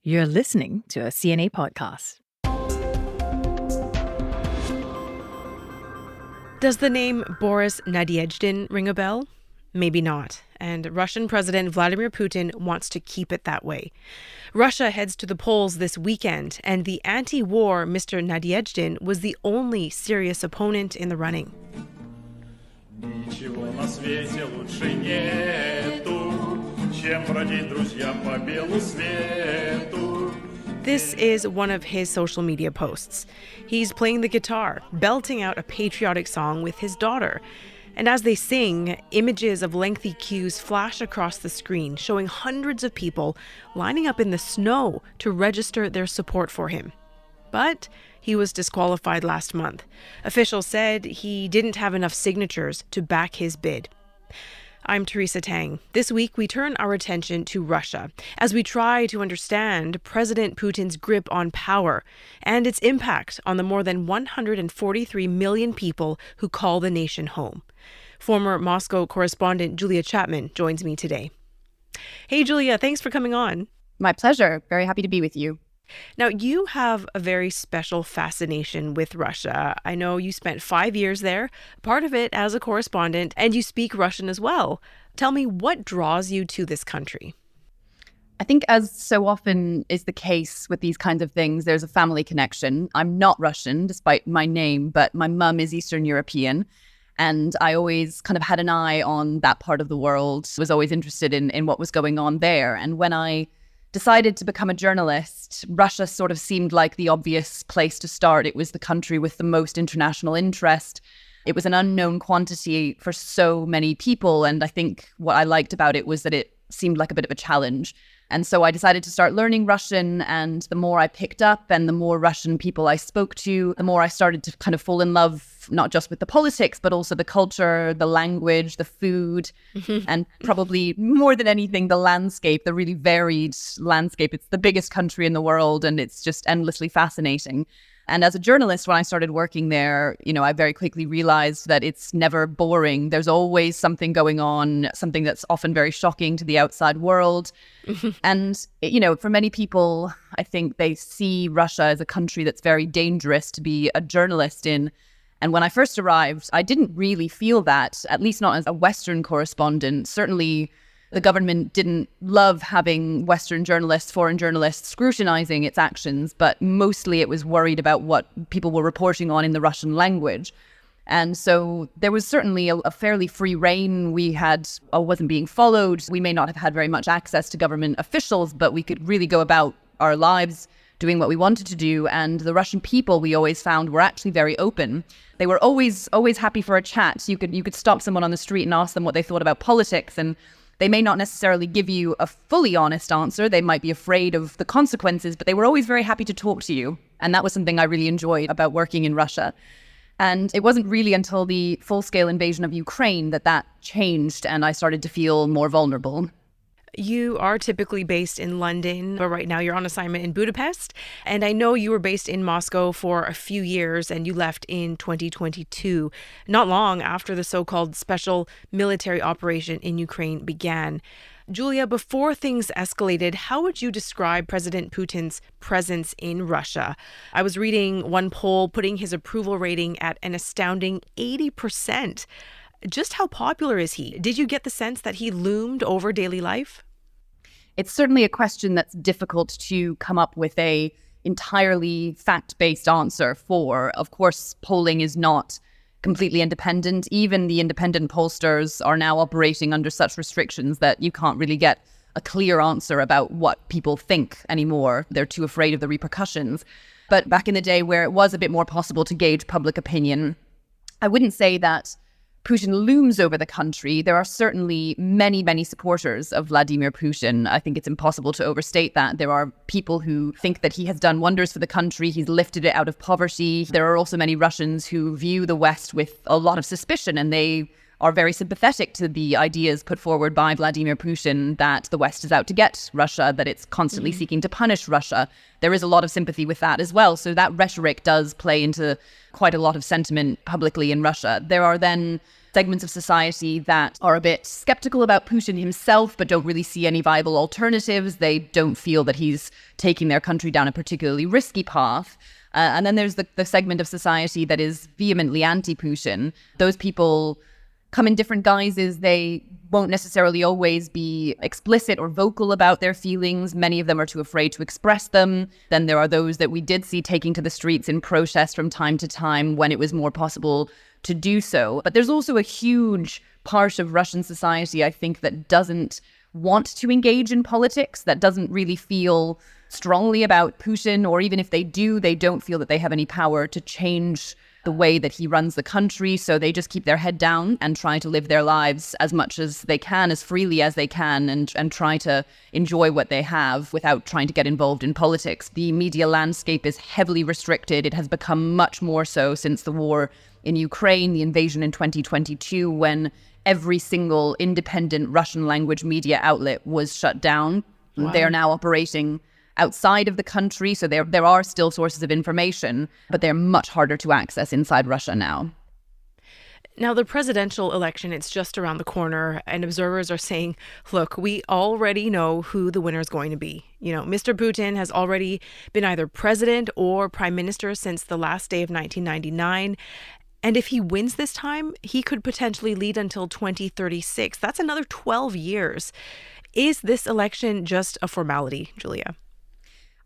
You're listening to a CNA podcast. Does the name Boris Nadezhdin ring a bell? Maybe not. And Russian President Vladimir Putin wants to keep it that way. Russia heads to the polls this weekend, and the anti-war Mr. Nadezhdin was the only serious opponent in the running. Ничего на свете лучше нету, чем бродить друзьям по белу свету. This is one of his social media posts. He's playing the guitar, belting out a patriotic song with his daughter. And as they sing, images of lengthy queues flash across the screen, showing hundreds of people lining up in the snow to register their support for him. But he was disqualified last month. Officials said he didn't have enough signatures to back his bid. I'm Teresa Tang. This week, we turn our attention to Russia as we try to understand President Putin's grip on power and its impact on the more than 143 million people who call the nation home. Former Moscow correspondent Julia Chapman joins me today. Hey, Julia, thanks for coming on. My pleasure. Very happy to be with you. Now, you have a very special fascination with Russia. I know you spent 5 years there, part of it as a correspondent, and you speak Russian as well. Tell me, what draws you to this country? I think, as so often is the case with these kinds of things, there's a family connection. I'm not Russian, despite my name, but my mum is Eastern European. And I always kind of had an eye on that part of the world, was always interested in what was going on there. And when I decided to become a journalist, Russia sort of seemed like the obvious place to start. It was the country with the most international interest. It was an unknown quantity for so many people. And I think what I liked about it was that it seemed like a bit of a challenge. And so I decided to start learning Russian. And the more I picked up and the more Russian people I spoke to, the more I started to kind of fall in love, not just with the politics, but also the culture, the language, the food, and probably more than anything, the landscape, the really varied landscape. It's the biggest country in the world, and it's just endlessly fascinating. And as a journalist, when I started working there, I very quickly realized that it's never boring. There's always something going on, something that's often very shocking to the outside world. And, for many people, I think they see Russia as a country that's very dangerous to be a journalist in. And when I first arrived, I didn't really feel that, at least not as a Western correspondent. Certainly, the government didn't love having Western journalists, foreign journalists scrutinizing its actions, but mostly it was worried about what people were reporting on in the Russian language. And so there was certainly a fairly free rein. Wasn't being followed. We may not have had very much access to government officials, but we could really go about our lives doing what we wanted to do. And the Russian people, we always found, were actually very open. They were always happy for a chat. You could stop someone on the street and ask them what they thought about politics, and they may not necessarily give you a fully honest answer. They might be afraid of the consequences, but they were always very happy to talk to you. And that was something I really enjoyed about working in Russia. And it wasn't really until the full-scale invasion of Ukraine that changed, and I started to feel more vulnerable. You are typically based in London, but right now you're on assignment in Budapest. And I know you were based in Moscow for a few years and you left in 2022, not long after the so-called special military operation in Ukraine began. Julia, before things escalated, how would you describe President Putin's presence in Russia? I was reading one poll putting his approval rating at an astounding 80%. Just how popular is he? Did you get the sense that he loomed over daily life? It's certainly a question that's difficult to come up with a entirely fact-based answer for. Of course, polling is not completely independent. Even the independent pollsters are now operating under such restrictions that you can't really get a clear answer about what people think anymore. They're too afraid of the repercussions. But back in the day where it was a bit more possible to gauge public opinion, I wouldn't say that Putin looms over the country. There are certainly many, many supporters of Vladimir Putin. I think it's impossible to overstate that. There are people who think that he has done wonders for the country. He's lifted it out of poverty. There are also many Russians who view the West with a lot of suspicion, and they are very sympathetic to the ideas put forward by Vladimir Putin that the West is out to get Russia, that it's constantly seeking to punish Russia. There is a lot of sympathy with that as well. So that rhetoric does play into quite a lot of sentiment publicly in Russia. There are then segments of society that are a bit skeptical about Putin himself, but don't really see any viable alternatives. They don't feel that he's taking their country down a particularly risky path. And then there's the segment of society that is vehemently anti-Putin. Those people come in different guises. They won't necessarily always be explicit or vocal about their feelings. Many of them are too afraid to express them. Then there are those that we did see taking to the streets in protest from time to time when it was more possible to do so. But there's also a huge part of Russian society, I think, that doesn't want to engage in politics, that doesn't really feel strongly about Putin, or even if they do, they don't feel that they have any power to change the way that he runs the country. So they just keep their head down and try to live their lives as much as they can, as freely as they can, and try to enjoy what they have without trying to get involved in politics. The media landscape is heavily restricted. It has become much more so since the war in Ukraine, the invasion in 2022, when every single independent Russian language media outlet was shut down. Wow. They are now operating outside of the country, so there are still sources of information, but they're much harder to access inside Russia now. Now, the presidential election, it's just around the corner, and observers are saying, look, we already know who the winner is going to be. You know, Mr. Putin has already been either president or prime minister since the last day of 1999. And if he wins this time, he could potentially lead until 2036. That's another 12 years. Is this election just a formality, Julia?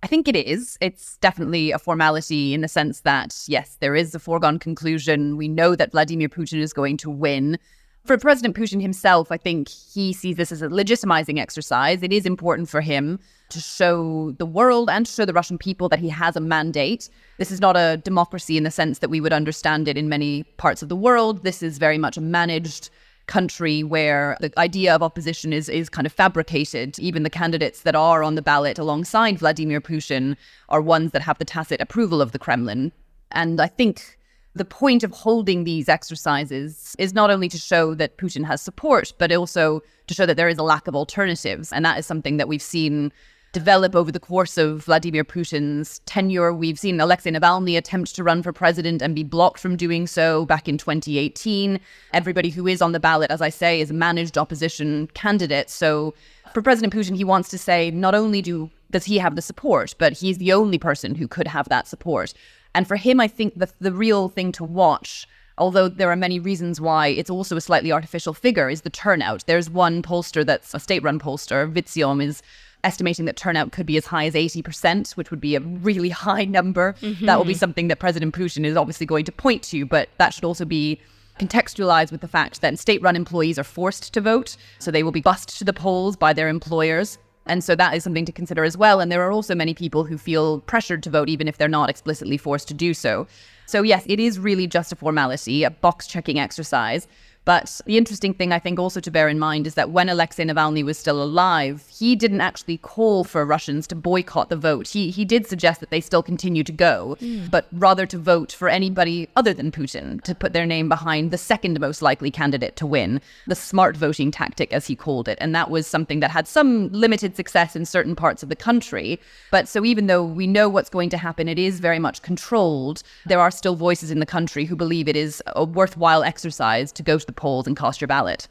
I think it is. It's definitely a formality in the sense that, yes, there is a foregone conclusion. We know that Vladimir Putin is going to win. For President Putin himself, I think he sees this as a legitimizing exercise. It is important for him to show the world and to show the Russian people that he has a mandate. This is not a democracy in the sense that we would understand it in many parts of the world. This is very much a managed country where the idea of opposition is kind of fabricated. Even the candidates that are on the ballot alongside Vladimir Putin are ones that have the tacit approval of the Kremlin. And I think the point of holding these exercises is not only to show that Putin has support, but also to show that there is a lack of alternatives. And that is something that we've seen develop over the course of Vladimir Putin's tenure. We've seen Alexei Navalny attempt to run for president and be blocked from doing so back in 2018. Everybody who is on the ballot, as I say, is a managed opposition candidate. So for President Putin, he wants to say not only does he have the support, but he's the only person who could have that support. And for him, I think the real thing to watch, although there are many reasons why it's also a slightly artificial figure, is the turnout. There's one pollster that's a state-run pollster, Vitsiom, is estimating that turnout could be as high as 80%, which would be a really high number. Mm-hmm. That will be something that President Putin is obviously going to point to, but that should also be contextualized with the fact that state-run employees are forced to vote, so they will be bussed to the polls by their employers. And so that is something to consider as well. And there are also many people who feel pressured to vote, even if they're not explicitly forced to do so. So yes, it is really just a formality, a box-checking exercise. But the interesting thing, I think, also to bear in mind is that when Alexei Navalny was still alive, he didn't actually call for Russians to boycott the vote. He did suggest that they still continue to go, but rather to vote for anybody other than Putin, to put their name behind the second most likely candidate to win, the smart voting tactic, as he called it. And that was something that had some limited success in certain parts of the country. But so even though we know what's going to happen, it is very much controlled, there are still voices in the country who believe it is a worthwhile exercise to go to the polls and cast your ballot.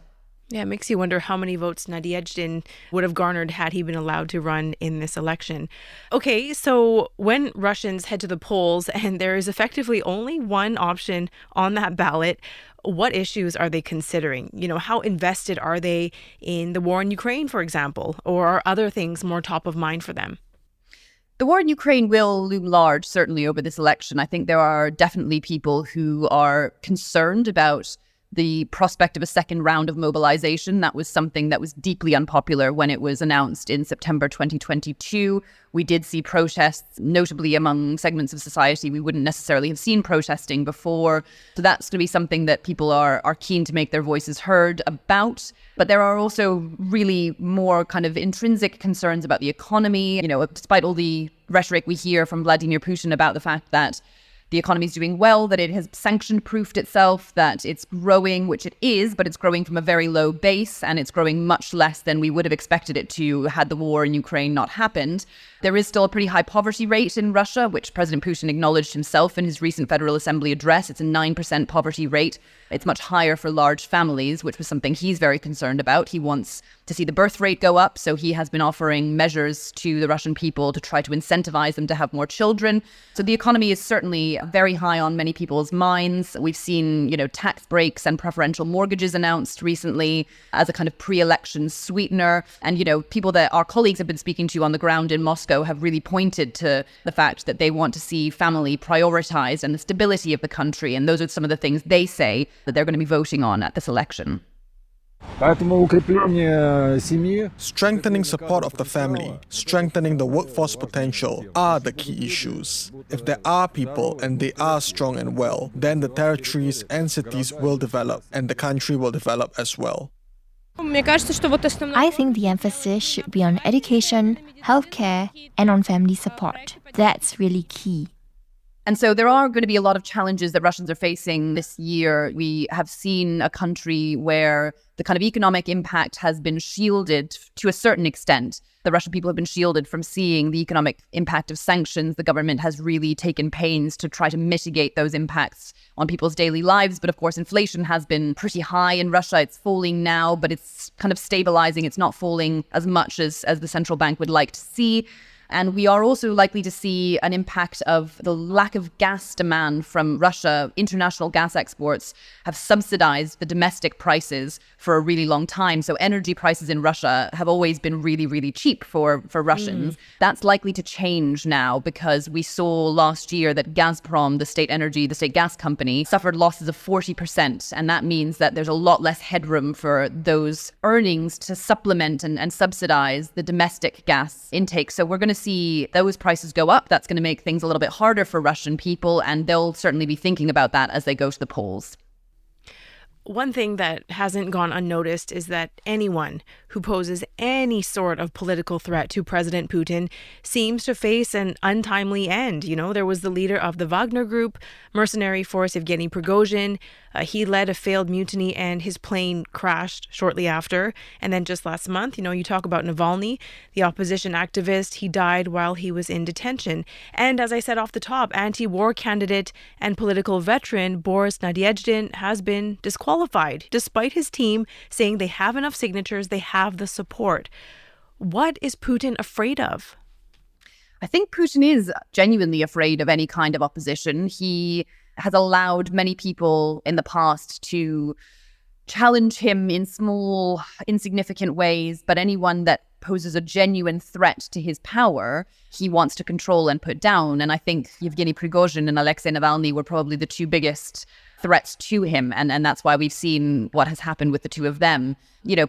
Yeah, it makes you wonder how many votes Nadezhdin would have garnered had he been allowed to run in this election. Okay, so when Russians head to the polls and there is effectively only one option on that ballot, what issues are they considering? You know, how invested are they in the war in Ukraine, for example, or are other things more top of mind for them? The war in Ukraine will loom large, certainly, over this election. I think there are definitely people who are concerned about the prospect of a second round of mobilization. That was something that was deeply unpopular when it was announced in September 2022. We did see protests, notably among segments of society we wouldn't necessarily have seen protesting before. So that's going to be something that people are keen to make their voices heard about. But there are also really more kind of intrinsic concerns about the economy. You know, despite all the rhetoric we hear from Vladimir Putin about the fact that the economy is doing well, that it has sanction-proofed itself, that it's growing, which it is, but it's growing from a very low base, and it's growing much less than we would have expected it to had the war in Ukraine not happened. There is still a pretty high poverty rate in Russia, which President Putin acknowledged himself in his recent Federal Assembly address. It's a 9% poverty rate. It's much higher for large families, which was something he's very concerned about. He wants to see the birth rate go up, so he has been offering measures to the Russian people to try to incentivize them to have more children. So the economy is certainly very high on many people's minds. We've seen, tax breaks and preferential mortgages announced recently as a kind of pre-election sweetener. And, people that our colleagues have been speaking to on the ground in Moscow have really pointed to the fact that they want to see family prioritized and the stability of the country. And those are some of the things they say that they're going to be voting on at this election. Strengthening support of the family, strengthening the workforce potential are the key issues. If there are people and they are strong and well, then the territories and cities will develop and the country will develop as well. I think the emphasis should be on education, healthcare, and on family support. That's really key. And so there are going to be a lot of challenges that Russians are facing this year. We have seen a country where the kind of economic impact has been shielded to a certain extent. The Russian people have been shielded from seeing the economic impact of sanctions. The government has really taken pains to try to mitigate those impacts on people's daily lives. But of course, inflation has been pretty high in Russia. It's falling now, but it's kind of stabilizing. It's not falling as much as the central bank would like to see. And we are also likely to see an impact of the lack of gas demand from Russia. International gas exports have subsidized the domestic prices for a really long time. So energy prices in Russia have always been really, really cheap for Russians. That's likely to change now because we saw last year that Gazprom, the state gas company, suffered losses of 40%. And that means that there's a lot less headroom for those earnings to supplement and subsidize the domestic gas intake. So we're going to see those prices go up. That's going to make things a little bit harder for Russian people, and they'll certainly be thinking about that as they go to the polls. One thing that hasn't gone unnoticed is that anyone who poses any sort of political threat to President Putin seems to face an untimely end. There was the leader of the Wagner Group, mercenary force Yevgeny Prigozhin. He led a failed mutiny and his plane crashed shortly after. And then just last month, you talk about Navalny, the opposition activist. He died while he was in detention. And as I said off the top, anti-war candidate and political veteran Boris Nadezhdin has been disqualified, despite his team saying they have enough signatures, they have the support. What is Putin afraid of? I think Putin is genuinely afraid of any kind of opposition. He has allowed many people in the past to challenge him in small, insignificant ways, but anyone that poses a genuine threat to his power, he wants to control and put down. And I think Yevgeny Prigozhin and Alexei Navalny were probably the two biggest threats to him. And that's why we've seen what has happened with the two of them.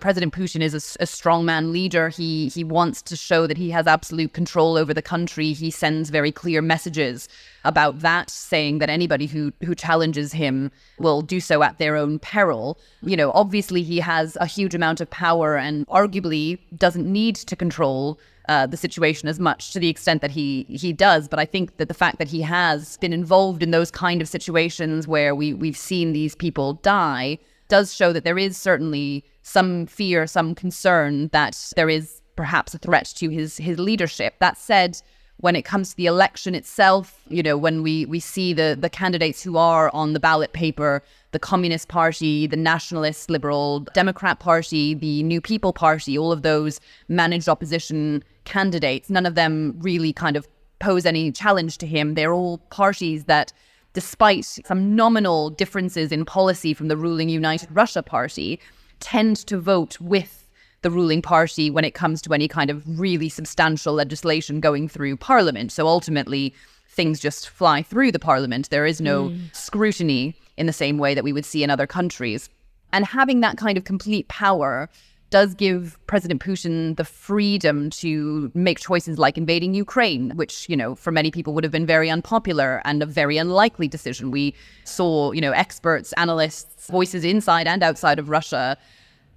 President Putin is a strongman leader. He wants to show that he has absolute control over the country. He sends very clear messages about that, saying that anybody who challenges him will do so at their own peril. Obviously he has a huge amount of power and arguably doesn't need to control the situation as much to the extent that he does. But I think that the fact that he has been involved in those kind of situations where we've seen these people die does show that there is certainly some fear, some concern that there is perhaps a threat to his leadership. That said, when it comes to the election itself, when we see the candidates who are on the ballot paper, the Communist Party, the Nationalist Liberal Democrat Party, the New People Party, all of those managed opposition candidates, none of them really kind of pose any challenge to him. They're all parties that, despite some nominal differences in policy from the ruling United Russia Party, tend to vote with the ruling party when it comes to any kind of really substantial legislation going through parliament. So ultimately, things just fly through the parliament. There is no scrutiny in the same way that we would see in other countries. And having that kind of complete power does give President Putin the freedom to make choices like invading Ukraine, which, for many people would have been very unpopular and a very unlikely decision. We saw, experts, analysts, voices inside and outside of Russia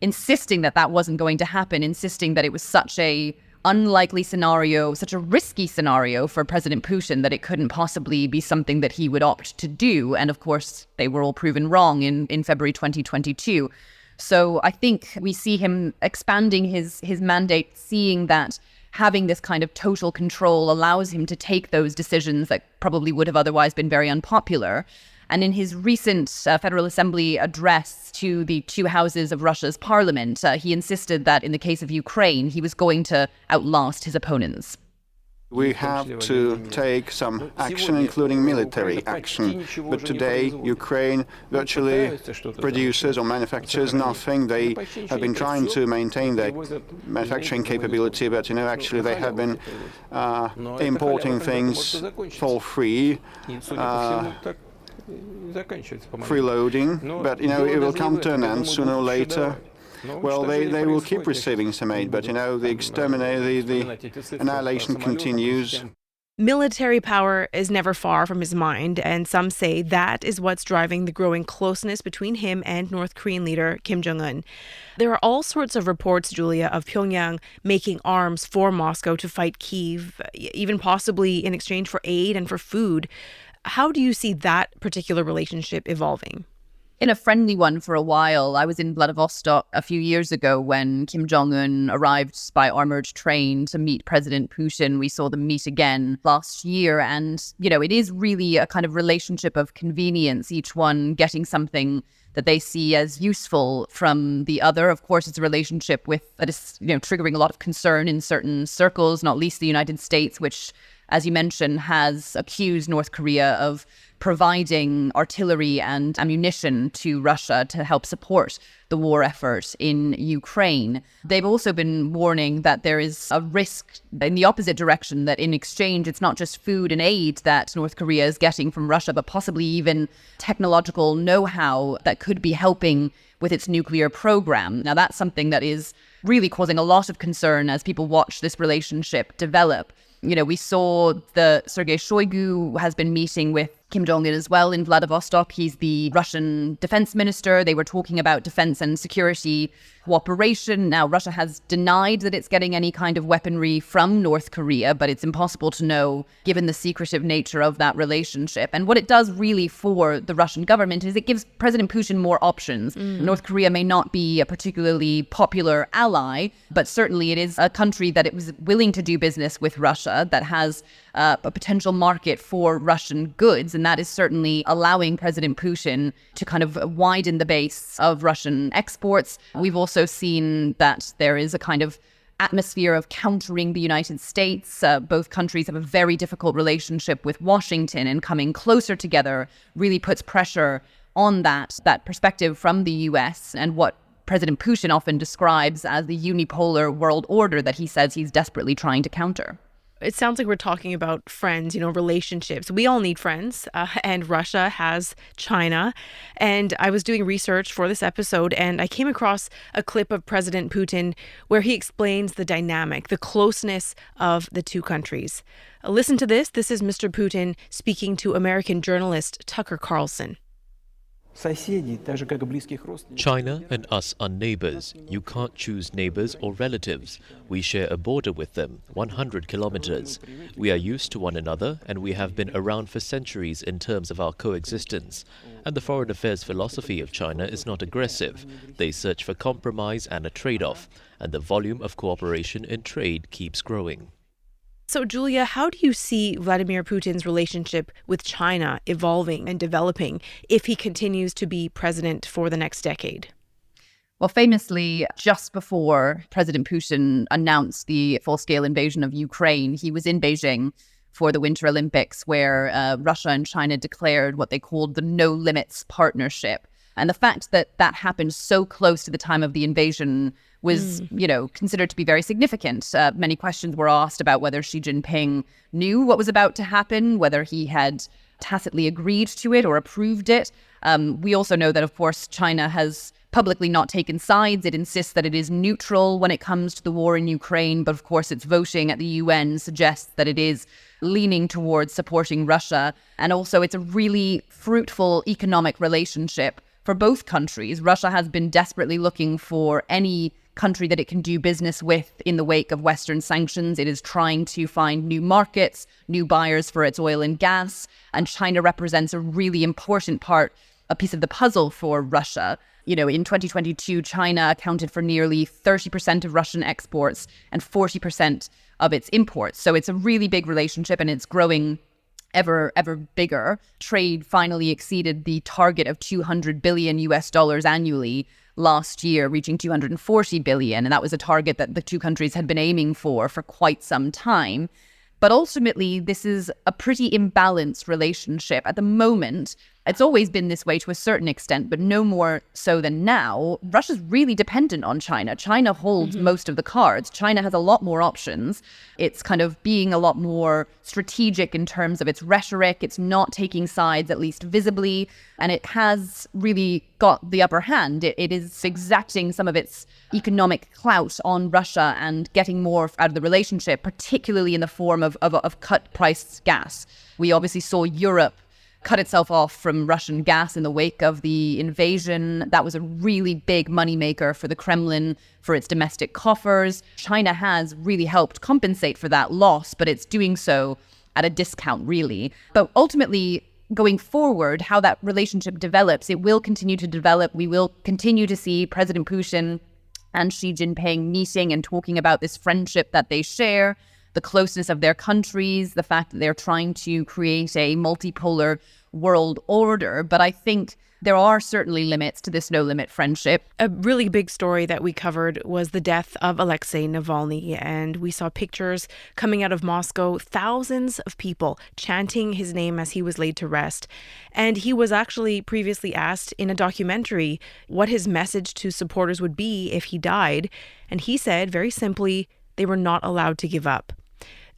insisting that wasn't going to happen, insisting that it was such a unlikely scenario, such a risky scenario for President Putin that it couldn't possibly be something that he would opt to do. And of course, they were all proven wrong in February 2022. So I think we see him expanding his mandate, seeing that having this kind of total control allows him to take those decisions that probably would have otherwise been very unpopular. And in his recent Federal Assembly address to the two houses of Russia's parliament, he insisted that in the case of Ukraine, he was going to outlast his opponents. We have to take some action, including military action. But today, Ukraine virtually produces or manufactures nothing. They have been trying to maintain their manufacturing capability, but, actually they have been importing things for free. Freeloading, but it will come to an end sooner or later. Well, they will keep receiving some aid, but the annihilation continues. Military power is never far from his mind, and some say that is what's driving the growing closeness between him and North Korean leader Kim Jong-un. There are all sorts of reports, Julia, of Pyongyang making arms for Moscow to fight Kyiv, even possibly in exchange for aid and for food. How do you see that particular relationship evolving? In a friendly one for a while. I was in Vladivostok a few years ago when Kim Jong-un arrived by armored train to meet President Putin. We saw them meet again last year. And, it is really a kind of relationship of convenience, each one getting something that they see as useful from the other. Of course, it's a relationship that is, triggering a lot of concern in certain circles, not least the United States, which, as you mentioned, has accused North Korea of providing artillery and ammunition to Russia to help support the war effort in Ukraine. They've also been warning that there is a risk in the opposite direction, that in exchange, it's not just food and aid that North Korea is getting from Russia, but possibly even technological know-how that could be helping with its nuclear program. Now, that's something that is really causing a lot of concern as people watch this relationship develop. We saw Sergei Shoigu has been meeting with Kim Jong-un as well in Vladivostok. He's the Russian defense minister. They were talking about defense and security cooperation. Now, Russia has denied that it's getting any kind of weaponry from North Korea, but it's impossible to know given the secretive nature of that relationship. And what it does really for the Russian government is it gives President Putin more options. North Korea may not be a particularly popular ally, but certainly it is a country that it was willing to do business with Russia, that has a potential market for Russian goods. And that is certainly allowing President Putin to kind of widen the base of Russian exports. We've also seen that there is a kind of atmosphere of countering the United States. Both countries have a very difficult relationship with Washington, and coming closer together really puts pressure on that perspective from the US and what President Putin often describes as the unipolar world order that he says he's desperately trying to counter. It sounds like we're talking about friends, relationships. We all need friends, and Russia has China. And I was doing research for this episode, and I came across a clip of President Putin where he explains the dynamic, the closeness of the two countries. Listen to this. This is Mr. Putin speaking to American journalist Tucker Carlson. China and us are neighbors. You can't choose neighbors or relatives. We share a border with them, 100 kilometers. We are used to one another, and we have been around for centuries in terms of our coexistence. And the foreign affairs philosophy of China is not aggressive. They search for compromise and a trade-off, and the volume of cooperation in trade keeps growing. So, Julia, how do you see Vladimir Putin's relationship with China evolving and developing if he continues to be president for the next decade? Well, famously, just before President Putin announced the full-scale invasion of Ukraine, he was in Beijing for the Winter Olympics, where Russia and China declared what they called the no-limits partnership. And the fact that that happened so close to the time of the invasion was, considered to be very significant. Many questions were asked about whether Xi Jinping knew what was about to happen, whether he had tacitly agreed to it or approved it. We also know that, of course, China has publicly not taken sides. It insists that it is neutral when it comes to the war in Ukraine. But, of course, its voting at the UN suggests that it is leaning towards supporting Russia. And also, it's a really fruitful economic relationship for both countries. Russia has been desperately looking for any country that it can do business with in the wake of Western sanctions. It is trying to find new markets, new buyers for its oil and gas. And China represents a really important a piece of the puzzle for Russia. You know, in 2022, China accounted for nearly 30% of Russian exports and 40% of its imports. So it's a really big relationship, and it's growing ever bigger. Trade finally exceeded the target of $200 billion annually last year, reaching $240 billion. And that was a target that the two countries had been aiming for quite some time. But ultimately, this is a pretty imbalanced relationship. At the moment, it's always been this way to a certain extent, but no more so than now. Russia's really dependent on China. China holds most of the cards. China has a lot more options. It's kind of being a lot more strategic in terms of its rhetoric. It's not taking sides, at least visibly, and it has really got the upper hand. It is exacting some of its economic clout on Russia and getting more out of the relationship, particularly in the form of cut-priced gas. We obviously saw Europe cut itself off from Russian gas in the wake of the invasion. That was a really big moneymaker for the Kremlin, for its domestic coffers. China has really helped compensate for that loss, but it's doing so at a discount, really. But ultimately, going forward, how that relationship develops, it will continue to develop. We will continue to see President Putin and Xi Jinping meeting and talking about this friendship that they share, the closeness of their countries, the fact that they're trying to create a multipolar world order. But I think there are certainly limits to this no-limit friendship. A really big story that we covered was the death of Alexei Navalny, and we saw pictures coming out of Moscow, thousands of people chanting his name as he was laid to rest. And he was actually previously asked in a documentary what his message to supporters would be if he died. And he said, very simply, they were not allowed to give up.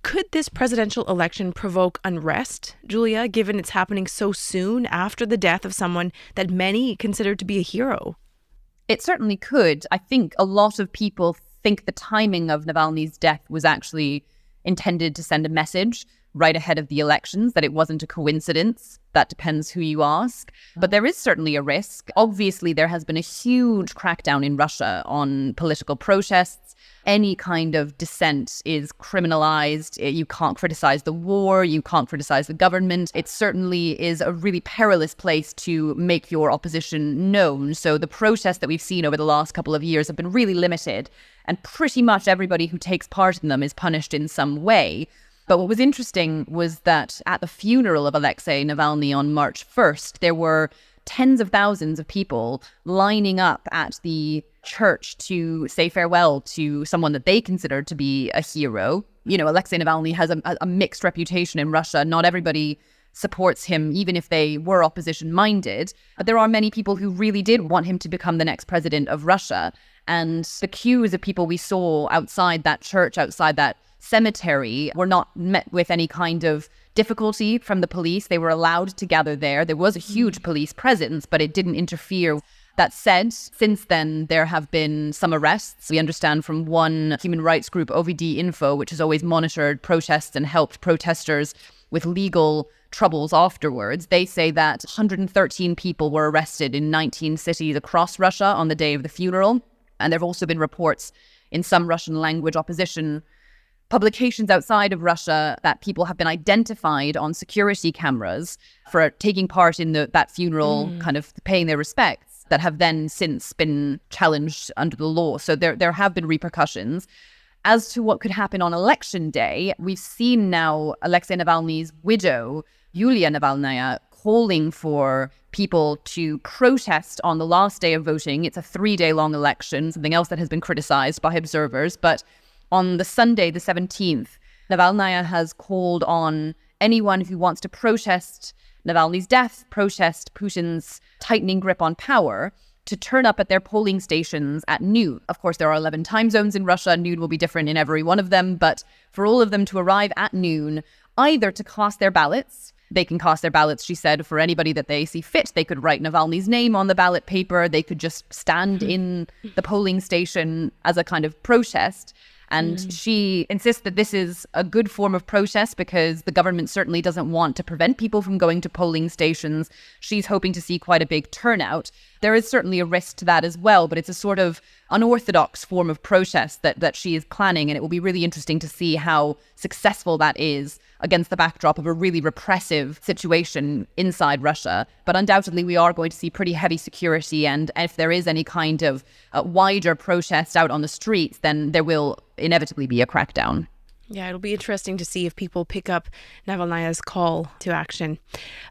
Could this presidential election provoke unrest, Julia, given it's happening so soon after the death of someone that many consider to be a hero? It certainly could. I think a lot of people think the timing of Navalny's death was actually intended to send a message right ahead of the elections, that it wasn't a coincidence. That depends who you ask. But there is certainly a risk. Obviously, there has been a huge crackdown in Russia on political protests. Any kind of dissent is criminalized. You can't criticize the war. You can't criticize the government. It certainly is a really perilous place to make your opposition known. So the protests that we've seen over the last couple of years have been really limited. And pretty much everybody who takes part in them is punished in some way. But what was interesting was that at the funeral of Alexei Navalny on March 1st, there were tens of thousands of people lining up at the church to say farewell to someone that they considered to be a hero. You know, Alexei Navalny has a mixed reputation in Russia. Not everybody supports him, even if they were opposition-minded. But there are many people who really did want him to become the next president of Russia. And the queues of people we saw outside that church, outside that cemetery, were not met with any kind of difficulty from the police. They were allowed to gather there. There was a huge police presence, but it didn't interfere. That said, since then, there have been some arrests. We understand from one human rights group, OVD Info, which has always monitored protests and helped protesters with legal troubles afterwards. They say that 113 people were arrested in 19 cities across Russia on the day of the funeral. And there have also been reports in some Russian language opposition publications outside of Russia that people have been identified on security cameras for taking part in that funeral, kind of paying their respects, that have then since been challenged under the law. So there have been repercussions. As to what could happen on election day, we've seen now Alexei Navalny's widow, Julia Navalnaya, calling for people to protest on the last day of voting. It's a 3-day-long election, something else that has been criticized by observers. But on the Sunday, the 17th, Navalnaya has called on anyone who wants to protest Navalny's death, protest Putin's tightening grip on power, to turn up at their polling stations at noon. Of course, there are 11 time zones in Russia. Noon will be different in every one of them. But for all of them to arrive at noon, either to cast their ballots. They can cast their ballots, she said, for anybody that they see fit. They could write Navalny's name on the ballot paper. They could just stand in the polling station as a kind of protest. And she insists that this is a good form of protest because the government certainly doesn't want to prevent people from going to polling stations. She's hoping to see quite a big turnout. there is certainly a risk to that as well, but it's a sort of unorthodox form of protest that she is planning, and it will be really interesting to see how successful that is against the backdrop of a really repressive situation inside Russia. But undoubtedly, we are going to see pretty heavy security, and if there is any kind of wider protest out on the streets, then there will inevitably be a crackdown. Yeah, it'll be interesting to see if people pick up Navalnaya's call to action.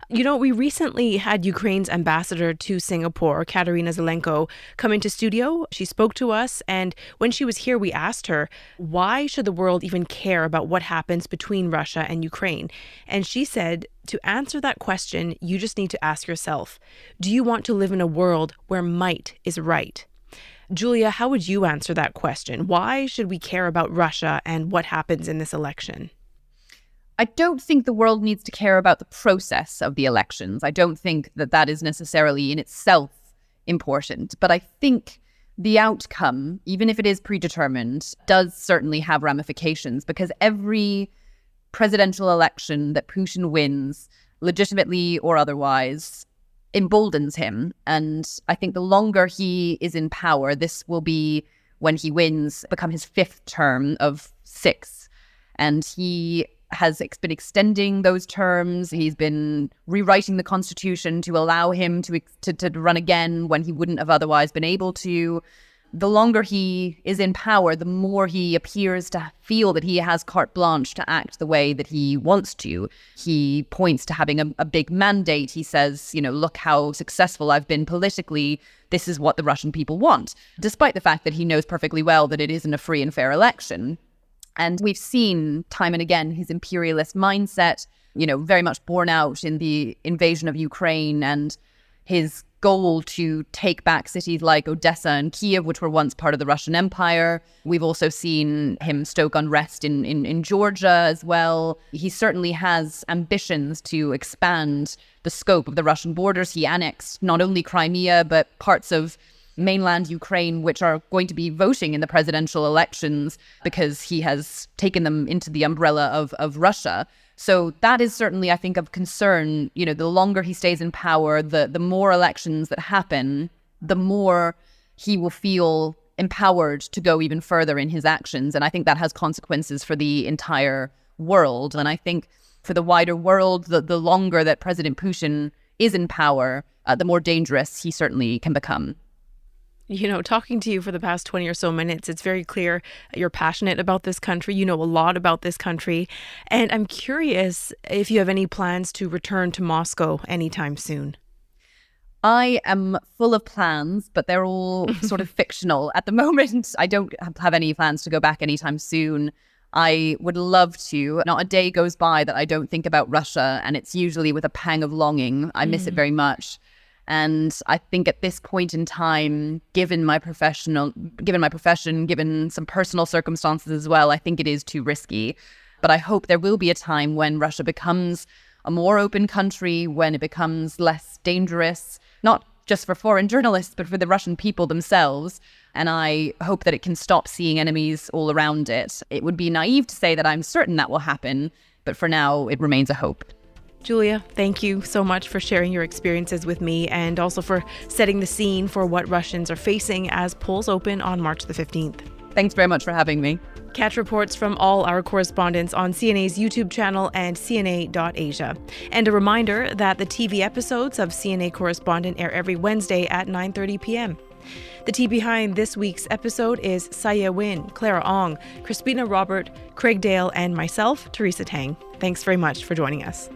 You know, we recently had Ukraine's ambassador to Singapore, Katerina Zelenko, come into studio. She spoke to us, and when she was here, we asked her, why should the world even care about what happens between Russia and Ukraine? And she said, to answer that question, you just need to ask yourself, do you want to live in a world where might is right? Julia, how would you answer that question? Why should we care about Russia and what happens in this election? I don't think the world needs to care about the process of the elections. I don't think that that is necessarily in itself important. But I think the outcome, even if it is predetermined, does certainly have ramifications, because every presidential election that Putin wins, legitimately or otherwise, emboldens him. And I think the longer he is in power, this will be, when he wins, become his 5th term of 6. And he has been extending those terms. He's been rewriting the constitution to allow him to run again when he wouldn't have otherwise been able to. The longer he is in power, the more he appears to feel that he has carte blanche to act the way that he wants to. He points to having a big mandate. He says, you know, look how successful I've been politically. This is what the Russian people want, despite the fact that he knows perfectly well that it isn't a free and fair election. And we've seen time and again his imperialist mindset, you know, very much borne out in the invasion of Ukraine and his goal to take back cities like Odessa and Kiev, which were once part of the Russian Empire. We've also seen him stoke unrest in Georgia as well. He certainly has ambitions to expand the scope of the Russian borders. He annexed not only Crimea, but parts of mainland Ukraine, which are going to be voting in the presidential elections because he has taken them into the umbrella of Russia. So that is certainly, I think, of concern. You know, the longer he stays in power, the more elections that happen, the more he will feel empowered to go even further in his actions. And I think that has consequences for the entire world. And I think for the wider world, the longer that President Putin is in power, the more dangerous he certainly can become. You know, talking to you for the past 20 or so minutes, it's very clear you're passionate about this country. You know a lot about this country. And I'm curious if you have any plans to return to Moscow anytime soon. I am full of plans, but they're all sort of fictional at the moment. I don't have any plans to go back anytime soon. I would love to. Not a day goes by that I don't think about Russia, and it's usually with a pang of longing. I miss it very much. And I think at this point in time, given my profession, given some personal circumstances as well, I think it is too risky. But I hope there will be a time when Russia becomes a more open country, when it becomes less dangerous, not just for foreign journalists, but for the Russian people themselves. And I hope that it can stop seeing enemies all around it. It would be naive to say that I'm certain that will happen, but for now, it remains a hope. Julia, thank you so much for sharing your experiences with me and also for setting the scene for what Russians are facing as polls open on March the 15th. Thanks very much for having me. Catch reports from all our correspondents on CNA's YouTube channel and CNA.Asia. And a reminder that the TV episodes of CNA Correspondent air every Wednesday at 9:30 p.m. The tea behind this week's episode is Saya Win, Clara Ong, Crispina Robert, Craig Dale, and myself, Teresa Tang. Thanks very much for joining us.